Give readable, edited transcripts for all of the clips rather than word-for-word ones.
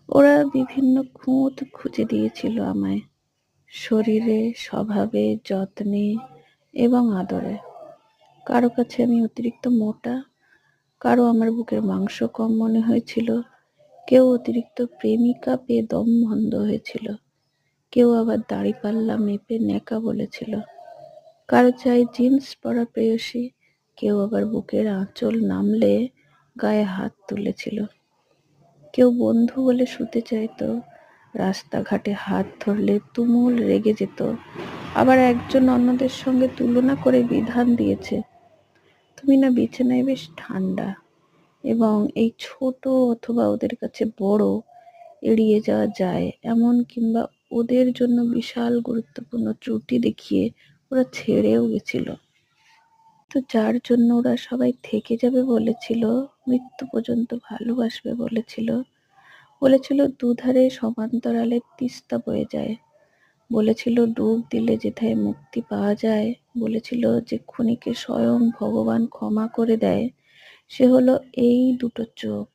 ওরা বিভিন্ন খুঁত খুঁজে দিয়েছিল আমায়, শরীরে, স্বভাবে, যত্নে এবং আদরে। কারো কাছে আমি অতিরিক্ত মোটা, কারো আমার বুকের মাংস কম মনে হয়েছিল, কেউ অতিরিক্ত প্রেমিকা পেয়ে দম বন্ধ হয়েছিল, কেউ আবার দাড়িপাল্লা মেপে ন্যাকা বলেছিল, কারো চাই জিন্স পরা প্রেয়সী, কেউ আবার বুকের আঁচল নামলে গায়ে হাত তুলেছিল। কেউ বন্ধু বলে শুতে চাইতো, রাস্তাঘাটে হাত ধরলে তুমুল রেগে যেত, আবার একজন অন্যদের সঙ্গে তুলনা করে বিধান দিয়েছে, তুমি না বিছানায় বেশ ঠান্ডা। এবং এই ছোট অথবা ওদের কাছে বড় এড়িয়ে যাওয়া যায় এমন, কিংবা ওদের জন্য বিশাল গুরুত্বপূর্ণ ত্রুটি দেখিয়ে ওরা ছেড়েও গেছিল। তো যার জন্য ওরা সবাই থেকে যাবে বলেছিল, মৃত্যু পর্যন্ত ভালোবাসবে বলেছিল, বলেছিল দুধারে সমান্তরালে তিস্তা বয়ে যায়, বলেছিল ডুব দিলে যেথায় মুক্তি পাওয়া যায়, বলেছিল যে খুনিকে স্বয়ং ভগবান ক্ষমা করে দেয়, সে হলো এই দুটো চোখ,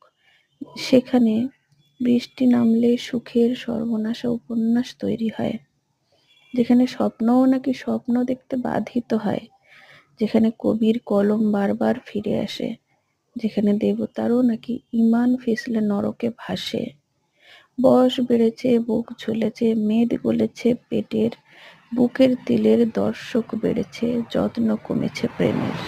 সেখানে বৃষ্টি নামলে সুখের সর্বনাশা উপন্যাস তৈরি হয়, যেখানে স্বপ্নও নাকি স্বপ্ন দেখতে বাধিত হয়, যেখানে কবির কলম বারবার ফিরে আসে, যেখানে দেবতারও নাকি ইমান ফিসলে নরকে ভাসে। বয়স বেড়েছে, বুক ঝুলেছে, মেদ গলেছে পেটের, বুকের তিলের দর্শক বেড়েছে, যত্ন কমেছে প্রেমের।